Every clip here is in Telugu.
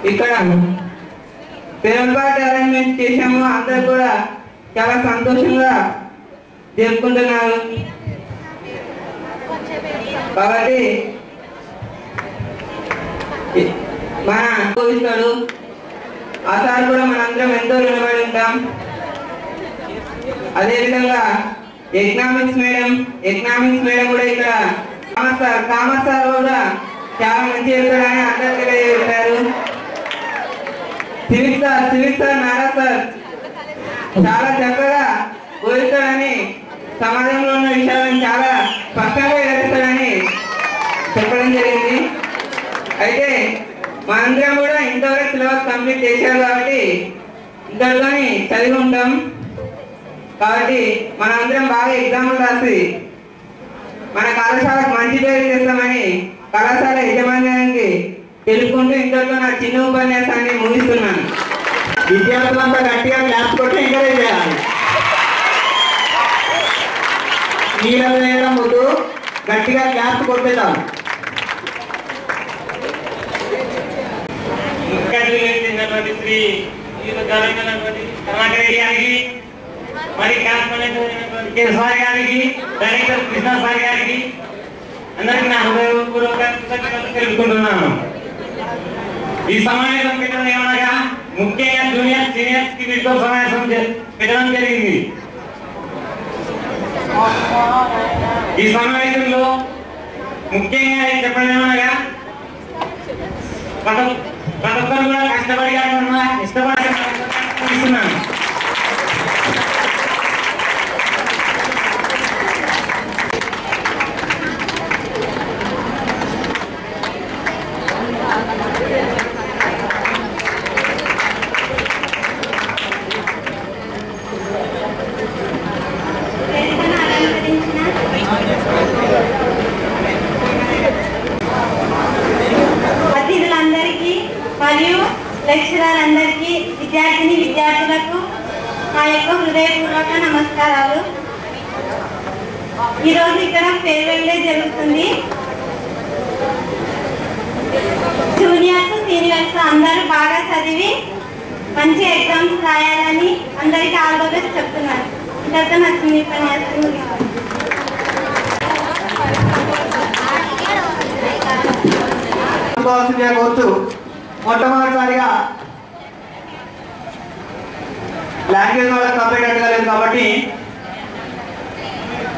ఇక్కడ ఫేర్వెల్ పార్టీ అరేంజ్మెంట్ చేసాము. అందరూ కూడా చాలా సంతోషంగా జరుపుకుంటున్నారు. కాబట్టి మన కోవిస్తాడు ఆ సార్ కూడా మనందరం ఎంతో రుణపడి ఉంటాం. అదేవిధంగా ఎకనామిక్స్ మేడం కూడా ఇక్కడ కామర్స్ సార్ కూడా చాలా మంచి చెప్తారని అందరూ తెలియజేశారు. సివిక్స్ సార్ నారా సార్ చాలా చక్కగా బోధిస్తాడని, సమాజంలో ఉన్న విషయాలను చాలా స్పష్టంగా వివరిస్తాడని చెప్పడం జరిగింది. అయితే మనందరం కూడా ఇంతవరకు సిలబస్ కంప్లీట్ చేశారు కాబట్టి ఇంతలోని చదివి ఉంటాం. కాబట్టి మనందరం బాగా ఎగ్జామ్లు రాసి మన కళాశాలకు మంచి పేరు చేస్తామని కళాశాల యజమాన్యానికి తెలుపుకుంటూ ఇంతలో నా చిన్న ఉపన్యాసాన్ని ముగిస్తున్నాను. విద్యార్థులంతా గట్టిగా క్లాస్ కొట్టి ఎంకరేజ్ చేయాలి. నీళ్ళ వేయడం ముందు గట్టిగా క్లాస్ కొట్టేద్దాం. శ్రీ కర్ణాకర్ రెడ్డి గారికి, మరి క్లాస్ సార్ గారికి, డైరెక్టర్ కృష్ణ సార్ గారికి అందరికీ నా హృదయపూర్వక తెలుపుకుంటున్నాను. ఈ సమావేశం పెట్టడం ఏమనగా ముఖ్యంగా జూనియర్ సీనియర్స్ కి వీటితో సమావేశం పెట్టడం జరిగింది. ఈ సమావేశంలో ముఖ్యంగా చెప్పడం ఏమనగా ప్రతి ఒక్కరు కూడా కష్టపడి ఇస్తున్నాను. అతిథులందరికీ మరియు లెక్చరర్ అందరికీ, విద్యార్థులకు నా యొక్క హృదయపూర్వక నమస్కారాలు. ఈరోజు ఇక్కడ ఫేర్వెల్ డే జరుగుతుంది. జూనియర్స్ సీనియర్స్ అందరూ బాగా చదివి మంచి ఎగ్జామ్స్ రాయాలని అందరికీ ఆల్ ది బెస్ట్ చెప్తున్నాను. ఇంతతో నా చిన్న ఉపన్యాసం కోరుతూ మొట్టమొదటిసారిగా లాంగ్వేజ్ వాళ్ళకి కంప్లీట్ లేదు కాబట్టి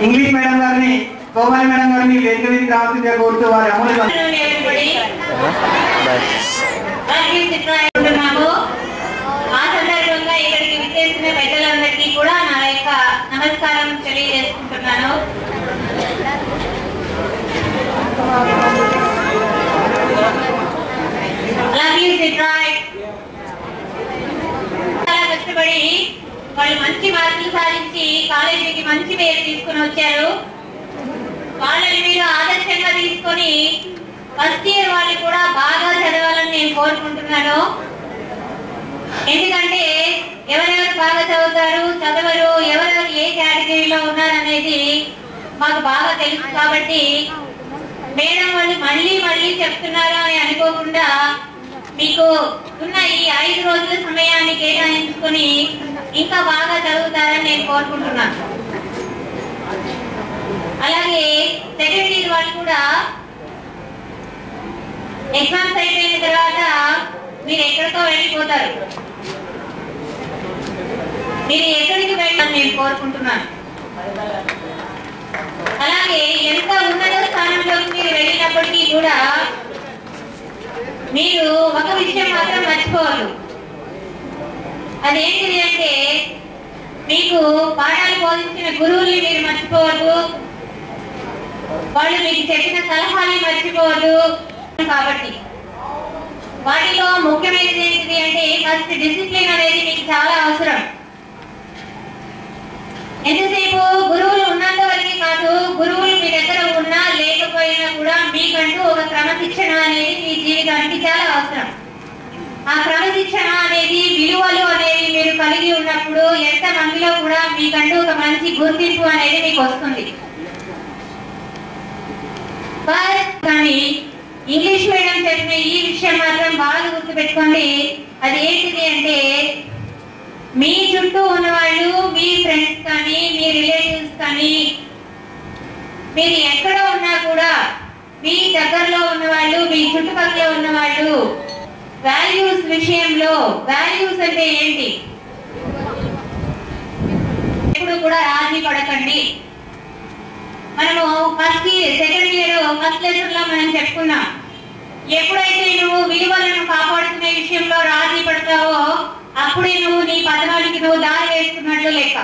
ఇంగ్లీష్ మేడం గారిని, కోమలి మేడం గారిని వేదిక మీదకి రావాల్సిందిగా కోరుతూ వారి అమలు ఇక్కడికి విచ్చేసిన పెద్దలందరికీ కూడా నా యొక్క నమస్కారం తెలియజేసుకుంటున్నాను. చాలా కష్టపడి వాళ్ళు మంచి మార్కులు సాధించి కాలేజీకి మంచి పేరు తీసుకుని వచ్చారు. వాళ్ళని మీరు ఆదర్శంగా తీసుకొని ఫస్ట్ ఇయర్ వాళ్ళు కూడా బాగా చదవాలని నేను కోరుకుంటున్నాను. ఎందుకంటే ఎవరెవరు బాగా చదువుతారు, చదవరు, ఎవరెవరు ఏ కేటగిరీలో ఉన్నారనేది మాకు బాగా తెలుసు. కాబట్టి మేడం వాళ్ళు మళ్ళీ చెప్తున్నారు అని అనుకోకుండా మీకు ఉన్న ఈ 5 రోజుల సమయాన్ని కేటాయించుకొని ఇంకా బాగా చదువుతారని నేను కోరుకుంటున్నాను. అలాగే సెకండ్ ఇయర్ వాళ్ళు కూడా ఎగ్జామ్స్ అయిపోయిన తర్వాత మీరు ఎక్కడికో వెళ్ళిపోతారు. మీరు ఎక్కడికి వెళ్ళాలని నేను కోరుకుంటున్నాను. అలాగే ఎంత ఉన్నత స్థానంలోకి మీరు వెళ్ళినప్పటికీ కూడా మీరు ఒక విషయం మాత్రం మర్చిపోవద్దు. అదేంటిది అంటే మీకు పాఠాలు బోధించిన గురువుల్ని మీరు మర్చిపోవద్దు, వాళ్ళు మీకు చెప్పిన సలహాలు మర్చిపోవద్దు. కాబట్టి వాటిలో ముఖ్యమైనది ఏంటిది అంటే ఫస్ట్ డిసిప్లిన్ అనేది మీకు చాలా అవసరం. ఎంతసేపు గురువులు ఉన్నంత వరకు కాదు, గురువులు మీ దగ్గర ఉన్నా లేకపోయినా కూడా మీకంటూ ఒక క్రమశిక్షణ అనేది మీ జీవితానికి చాలా అవసరం. ఆ క్రమశిక్షణ అనేది, విలువలు అనేవి మీరు కలిగి ఉన్నప్పుడు ఎంత మందిలో కూడా మీకంటూ ఒక మంచి గుర్తింపు అనేది మీకు వస్తుంది. కానీ ఇంగ్లీష్ మీడియం చెప్పిన ఈ విషయం మాత్రం బాగా గుర్తుపెట్టుకోండి. అది ఏంటిది అంటే, మీ చుట్టూ ఉన్న వాళ్ళు, మీ ఫ్రెండ్స్ కానీ, మీ రిలేటివ్స్ కానీ, మీరు ఎక్కడ ఉన్నా కూడా మీ దగ్గరలో ఉన్నవాళ్ళు, మీ చుట్టుపక్కల ఉన్నవాళ్ళు వాల్యూస్ విషయంలో, వాల్యూస్ అంటే ఏంటి, ఎప్పుడు కూడా రాజీ పడకండి. మనము first second year first lesson లో మనం చెప్పుకున్నాం, ఎప్పుడైతే నువ్వు విలువలను కాపాడుకునే విషయంలో రాజీ పడతావో అప్పుడే నువ్వు నీ పతనానికి నువ్వు దారి వేసుకున్నట్లు లెక్క.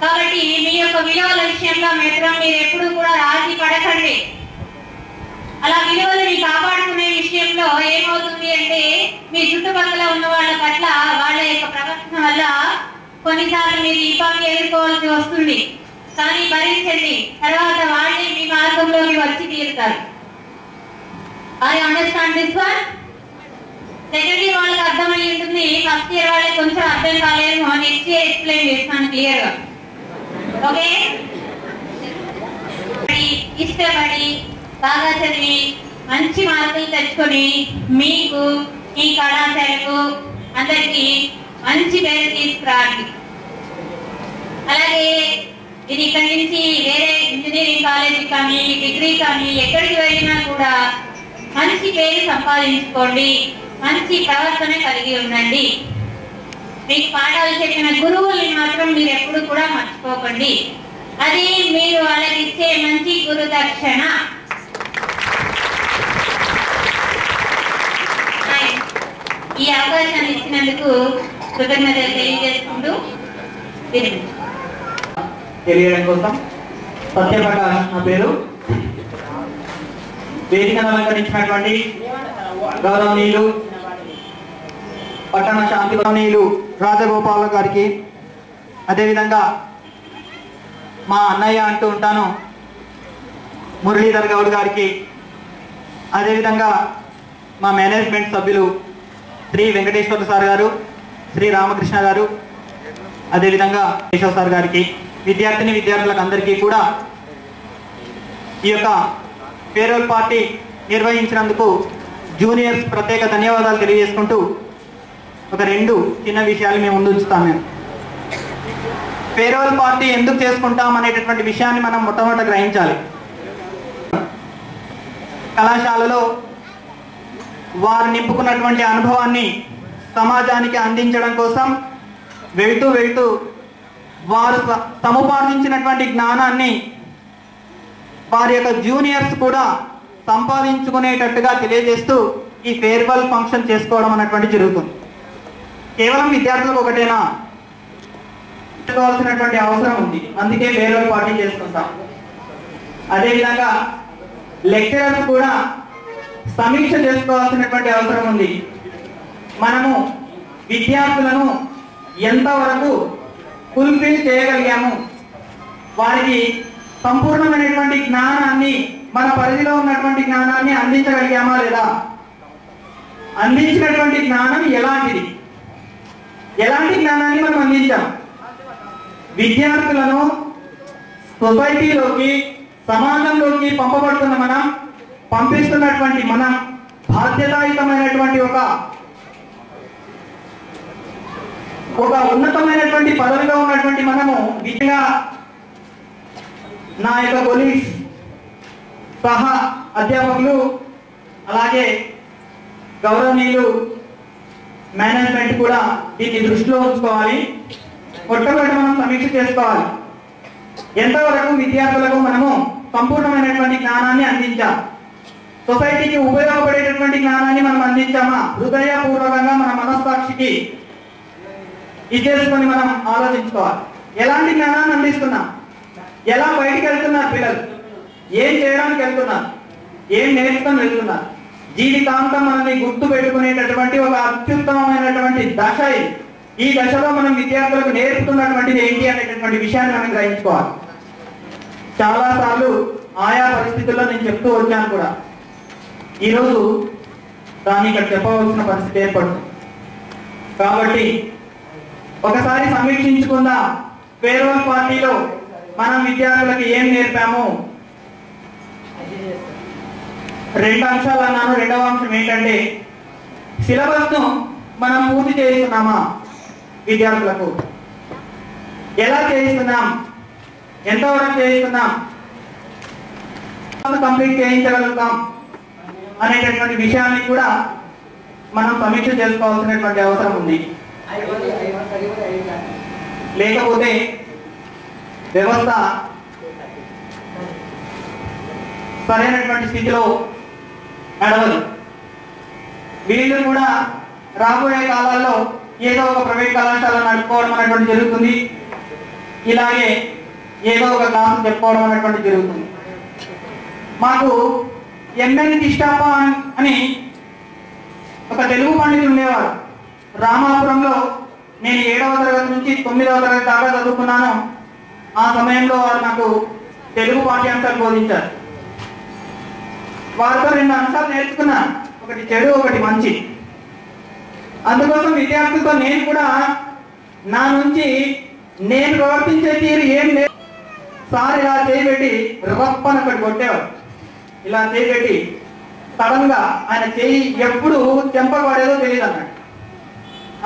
కాబట్టి మీ యొక్క విలువల విషయంలో మాత్రం మీరు ఎప్పుడు కూడా రాజీ పడకండి. అలా విలువలని కాపాడుకునే విషయంలో ఏమవుతుంది అంటే, మీ చుట్టుపక్కల ఉన్న వాళ్ళ పట్ల వాళ్ళ యొక్క ప్రవర్తన వల్ల కొన్నిసార్లు మీరు ఇబ్బంది ఎదుర్కోవాల్సి వస్తుంది. కానీ భరించండి, తర్వాత వాళ్ళే మీ మార్గంలోకి వచ్చి తీరుతారు. I understand this one. Second year వాళ్ళకి అర్థమై ఉంటుంది, ఫస్ట్ ఇయర్ వాళ్ళకి కొంచెం అర్థం కాలేదు. నెక్స్ట్ ఇయర్ ఎక్స్ప్లెయిన్ చేస్తాను క్లియర్ గా. ఓకే, ఇష్టపడి బాగా చదివి మంచి మార్కులు తెచ్చుకొని మీకు ఈ కళాశాలకు అందరికి మంచి పేరు తీసుకురాండి. అలాగే ఇది ఇక్కడి నుంచి వేరే ఇంజనీరింగ్ కాలేజీ కానీ, డిగ్రీ కానీ ఎక్కడికి వెళ్ళినా కూడా మంచి పేరు సంపాదించుకోండి, మంచి ప్రవర్తన కలిగి ఉండండి. మీకు పాఠాలు చెప్పిన గురువుల్ని మాత్రం మీరు ఎప్పుడు కూడా మర్చిపోకండి. అది మీరు వాళ్ళకి ఇచ్చే మంచి గురు దక్షిణ. ఈ అవకాశాన్ని ఇచ్చినందుకు కృతజ్ఞతలు తెలియజేసుకుంటూ తెలియడం కోసం సత్యప్రకాష్ నా పేరు. వేదికను అలంకరించినటువంటి గౌరవనీయులు పట్టణ శాంతి గౌరవనీయులు రాజగోపాల్ గారికి, అదేవిధంగా మా అన్నయ్య అంటూ ఉంటాను మురళీధర్ గౌడ్ గారికి, అదేవిధంగా మా మేనేజ్మెంట్ సభ్యులు శ్రీ వెంకటేశ్వర సార్ గారు, శ్రీ రామకృష్ణ గారు, అదేవిధంగా కేశవ్ సార్ గారికి, విద్యార్థిని విద్యార్థులకు అందరికీ కూడా ఈ యొక్క ఫేర్వెల్ పార్టీ నిర్వహించినందుకు జూనియర్స్ ప్రత్యేక ధన్యవాదాలు తెలియజేసుకుంటూ ఒక 2 చిన్న విషయాలు మేము ముందు ఉంచుతాను. నేను ఫేర్వెల్ పార్టీ ఎందుకు చేసుకుంటాం అనేటటువంటి విషయాన్ని మనం మొట్టమొదట గ్రహించాలి. కళాశాలలో వారు నింపుకున్నటువంటి అనుభవాన్ని సమాజానికి అందించడం కోసం వెళ్తూ వారు సముపార్జించినటువంటి జ్ఞానాన్ని వారి యొక్క జూనియర్స్ కూడా సంపాదించుకునేటట్టుగా తెలియజేస్తూ ఈ ఫేర్వెల్ ఫంక్షన్ చేసుకోవడం అన్నటువంటి జరుగుతుంది. కేవలం విద్యార్థులకు ఒకటేనా చేసుకోవాల్సినటువంటి అవసరం ఉంది, అందుకే ఫేర్వెల్ పార్టీ చేసుకుంటాం. అదేవిధంగా లెక్చరర్స్ కూడా సమీక్ష చేసుకోవాల్సినటువంటి అవసరం ఉంది. మనము విద్యార్థులను ఎంతవరకు ఫుల్ఫిల్ చేయగలిగాము, వారికి సంపూర్ణమైనటువంటి జ్ఞానాన్ని, మన పరిధిలో ఉన్నటువంటి జ్ఞానాన్ని అందించగలిగామా లేదా, అందించినటువంటి జ్ఞానం ఎలాంటిది, ఎలాంటి జ్ఞానాన్ని మనం అందించాం. విద్యార్థులను సొసైటీలోకి, సమాజంలోకి పంపబడుతున్న మనం, పంపిస్తున్నటువంటి మనం బాధ్యతాయుతమైనటువంటి ఒక ఉన్నతమైనటువంటి పదవిలో ఉన్నటువంటి మనము విద్యగా నా యొక్క కొలీగ్స్, సహా అధ్యాపకులు, అలాగే గౌరవనీయులు మేనేజ్మెంట్ కూడా దీన్ని దృష్టిలో ఉంచుకోవాలి. మొట్టమొదటి మనం సమీక్ష చేసుకోవాలి, ఎంతవరకు విద్యార్థులకు మనము సంపూర్ణమైనటువంటి జ్ఞానాన్ని అందించాం, సొసైటీకి ఉపయోగపడేటటువంటి జ్ఞానాన్ని మనం అందించామా, హృదయపూర్వకంగా మన మనస్సాక్షికి ఇచ్చేసుకొని మనం ఆలోచించుకోవాలి. ఎలాంటి జ్ఞానాన్ని అందిస్తున్నాం, ఎలా బయటికి వెళ్తున్నారు పిల్లలు, ఏం చేయడానికి వెళ్తున్నారు, ఏం నేర్చుకొని వెళ్తున్నారు, జీవితాంతం మనల్ని గుర్తు పెట్టుకునేటటువంటి ఒక అత్యుత్తమమైనటువంటి దశ ఇది. ఈ దశలో మనం విద్యార్థులకు నేర్పుతున్నటువంటిది ఏంటి అనేటటువంటి విషయాన్ని మనం గ్రహించుకోవాలి. చాలా సార్లు ఆయా పరిస్థితుల్లో నేను చెప్తూ వచ్చాను కూడా, ఈరోజు దాన్ని ఇక్కడ చెప్పవలసిన పరిస్థితి ఏర్పడుతుంది. కాబట్టి ఒకసారి సమీక్షించుకుందాం, ఫేర్వెల్ పార్టీలో మనం విద్యార్థులకు ఏం నేర్పాము. 2 అంశాలు అన్నాను. రెండవ అంశం ఏంటంటే సిలబస్ను మనం పూర్తి చేస్తున్నామా, విద్యార్థులకు ఎలా చేయిస్తున్నాం, ఎంతవరకు చేయిస్తున్నాం, కంప్లీట్ చేయించగలుగుతాం అనేటటువంటి విషయాన్ని కూడా మనం సమీక్ష చేసుకోవాల్సినటువంటి అవసరం ఉంది. లేకపోతే వ్యవస్థ సరైనటువంటి స్థితిలో నడవదు. వీళ్ళు కూడా రాబోయే కాలాల్లో ఏదో ఒక ప్రైవేట్ కళాశాల నడుపుకోవడం అనేటువంటి జరుగుతుంది. ఇలాగే ఏదో ఒక క్లాసు చెప్పుకోవడం అనేటువంటి జరుగుతుంది. మాకు ఎంఎన్ కిష్టప్ప అని ఒక తెలుగు పండితుడు ఉండేవాడు. రామాపురంలో నేను 7వ తరగతి నుంచి 9వ తరగతి దాకా చదువుకున్నాను. ఆ సమయంలో వారు నాకు తెలుగు పాఠ్యాంశాలు బోధించారు. వారితో 2 అంశాలు నేర్చుకున్నాను, ఒకటి చెడు, ఒకటి మంచి. అందుకోసం విద్యార్థులతో నేను కూడా నా నుంచి నేను ప్రవర్తించే తీరు ఏం లేదు. సార్ ఇలా చేయబెట్టి రప్పని ఒకటి కొట్టేవాడు. ఇలా చేయబెట్టి సడన్ గా ఆయన చేయి ఎప్పుడు చెంపబడేదో తెలియదు అన్నాడు.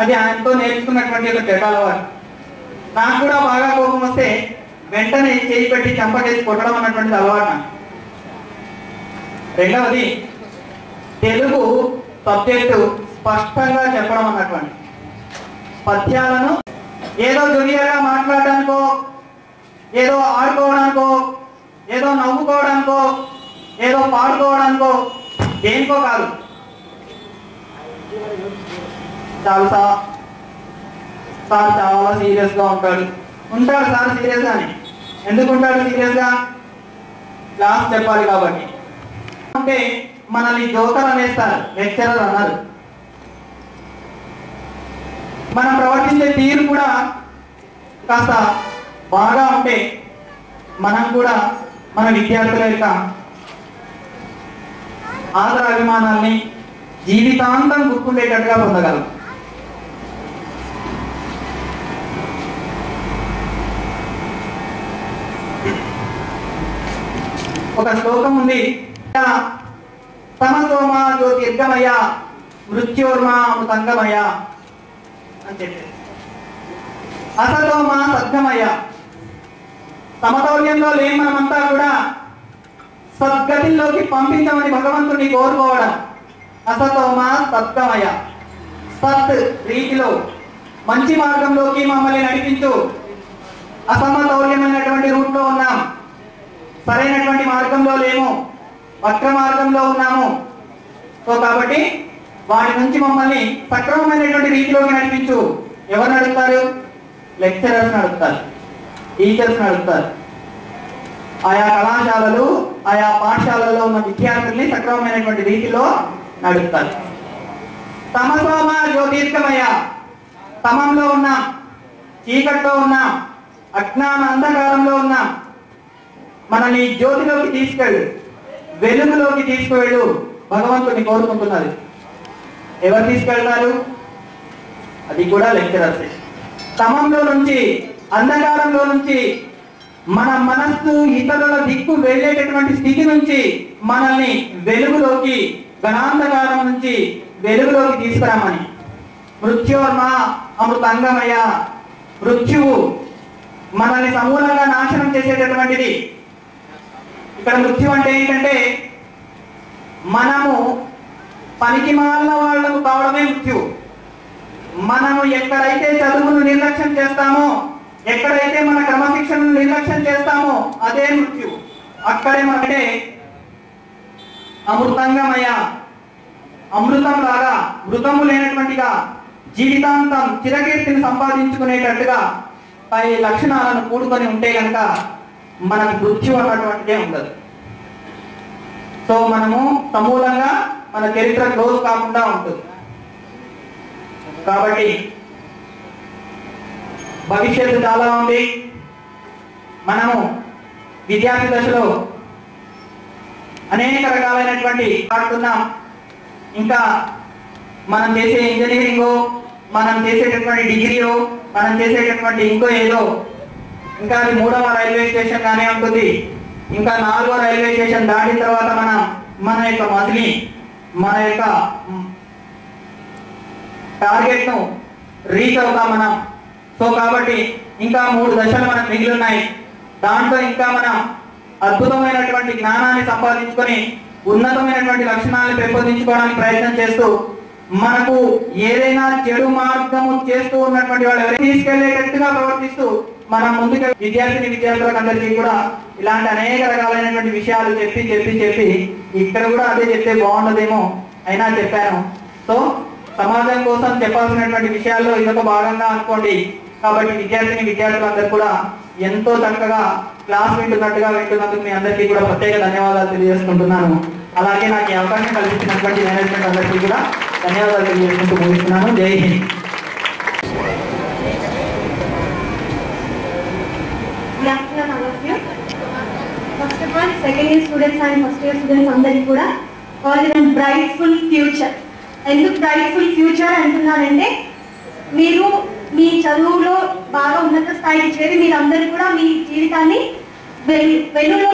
అది ఆయనతో నేర్చుకున్నటువంటి ఒక చెడ్డలవాడు. నాకు కూడా బాగా కోపం వస్తే వెంటనే చేయి పెట్టి చెంపకేసి కొట్టడం అన్నటువంటిది అలవాటు నాకు. రెండవది తెలుగు సబ్జెక్టు స్పష్టంగా చెప్పడం అన్నటువంటి పద్యాలను ఏదో జొలియగా మాట్లాడడానికో, ఏదో ఆడుకోవడానికో, ఏదో నవ్వుకోవడానికో, ఏదో పాడుకోవడానికో, దేనికో కాదు. సార్ చాలా సీరియస్ గా ఉంటాడు సార్ సీరియస్ గానే. ఎందుకు ఉంటాడు సీరియస్ గా? క్లాస్ చెప్పాలి కాబట్టి. అంటే మనల్ని జోకర్ అనేస్తారు, లెక్చరర్ అన్నారు. మనం ప్రవర్తించే తీరు కూడా కాస్త బాగా ఉంటే మనం కూడా మన విద్యార్థుల యొక్క ఆదర అభిమానాల్ని జీవితాంతం గుర్తుండేటట్టుగా పొందగలం. ఒక శ్లోకం ఉంది, తమసోమా జ్యోతిర్గమయ మృత్యోర్మా అమృతంగమయ అని చెప్పి, అసతోమా సద్గమయ. సమతౌల్యంలో లేని మనమంతా కూడా సద్గతిలోకి పంపించమని భగవంతుని కోరుకోవడం. అసతోమా సద్గమయ, సత్ రీతిలో మంచి మార్గంలోకి మమ్మల్ని నడిపించు. అసమతౌల్యమైనటువంటి రూట్లో ఉన్నాం, సరైనటువంటి మార్గంలో లేము, వక్ర మార్గంలో ఉన్నాము. సో కాబట్టి వాటి నుంచి మమ్మల్ని సక్రమమైనటువంటి రీతిలోకి నడిపించు. ఎవరు నడుపుతారు? లెక్చరర్స్ నడుపుతారు, టీచర్స్ నడుపుతారు. ఆయా కళాశాలలు, ఆయా పాఠశాలల్లో ఉన్న విద్యార్థుల్ని సక్రమమైనటువంటి రీతిలో నడుపుతారు. తమసోమ జ్యోతిర్గమయ, తమంలో ఉన్నాం, చీకట్లో ఉన్నాం, అజ్ఞాన అంధకారంలో ఉన్నాం. మనల్ని జ్యోతిలోకి తీసుకెళ్ళు, వెలుగులోకి తీసుకువెళ్ళు భగవంతుని కోరుకుంటున్నది. ఎవరు తీసుకెళ్తారు? అది కూడా లెక్చరర్స్. తమంలో నుంచి, అంధకారంలో నుంచి, మన మనస్సు ఇతరుల దిక్కు వెళ్ళేటటువంటి స్థితి నుంచి మనల్ని వెలుగులోకి, గణాంధకారం నుంచి వెలుగులోకి తీసుకురామని. మృత్యోర్మ అమృతంగమయ, మృత్యువు మనల్ని సమూలంగా నాశనం చేసేటటువంటిది. ఇక్కడ మృత్యు అంటే ఏంటంటే మనము పనికి మాలిన వాళ్ళకు కావడమే మృత్యు. మనము ఎక్కడైతే చదువును నిర్లక్ష్యం చేస్తామో, ఎక్కడైతే మన క్రమశిక్షణను నిర్లక్ష్యం చేస్తామో అదే మృత్యు. అక్కడే మనకే అమృతంగమయ, అమృతం లాగా మృతము లేనటువంటిగా జీవితాంతం చిరకీర్తిని సంపాదించుకునేటట్టుగా పై లక్షణాలను కూడుకొని ఉంటే కనుక మనకు మృత్యు అన్నటువంటిదే ఉండదు. సో మనము సమూలంగా మన చరిత్ర క్లోజ్ కాకుండా ఉంటుంది. కాబట్టి భవిష్యత్తు చాలా ఉంది. మనము విద్యార్థి దశలో అనేక రకాలైనటువంటి ఆడుతున్నాం. ఇంకా మనం చేసే ఇంజనీరింగో, మనం చేసేటటువంటి డిగ్రీయో, మనం చేసేటటువంటి ఇంకో ఏదో, ఇంకా అది 3వ రైల్వే స్టేషన్ గానే ఉంటుంది. ఇంకా 4వ రైల్వే స్టేషన్ దాటిన తర్వాత మనం మన యొక్క మజిలీ మన యొక్క టార్గెట్ ను రీచ్ అవుతాం మనం. సో కాబట్టి ఇంకా 3 దశలు మనకు మిగిలి ఉన్నాయి. దాంట్లో ఇంకా మనం అద్భుతమైనటువంటి జ్ఞానాన్ని సంపాదించుకొని ఉన్నతమైనటువంటి లక్షణాలను పెంపొందించుకోవడానికి ప్రయత్నం చేస్తూ మనకు ఏదైనా చెడు మార్గము చేస్తూ ఉన్నటువంటి వాళ్ళు ఎవరైనా తీసుకెళ్లేటట్టుగా ప్రవర్తిస్తూ మనం ముందుకు విద్యార్థులకు అందరికీ కూడా ఇలాంటి అనేక రకాలైనటువంటి విషయాలు చెప్పి ఇక్కడ కూడా అదే చెప్తే బాగుండదేమో అయినా చెప్పాను. సో సమాజం కోసం చెప్పాల్సినటువంటి విషయాల్లో ఇదొక భాగంగా అనుకోండి. కాబట్టి విద్యార్థులందరూ కూడా ఎంతో చక్కగా క్లాస్ వింటున్నందుకు మీ అందరికీ కూడా ప్రత్యేక ధన్యవాదాలు తెలియజేసుకుంటున్నాను. అలాగే నాకు ఈ అవకాశం కల్పించినటువంటి మేనేజ్మెంట్ అందరికీ కూడా ధన్యవాదాలు తెలియజేసుకుంటూ ముగిస్తున్నాను. జై Hind. First of all, second year students and first year students అందరికీ కూడా all in brightful future. ఎందుకు బ్రైట్ఫుల్ ఫ్యూచర్ అంటున్నానంటే మీరు మీ చదువులో బాగా ఉన్నత స్థాయికి చేరి మీరందరూ కూడా మీ జీవితాన్ని వెన్నులో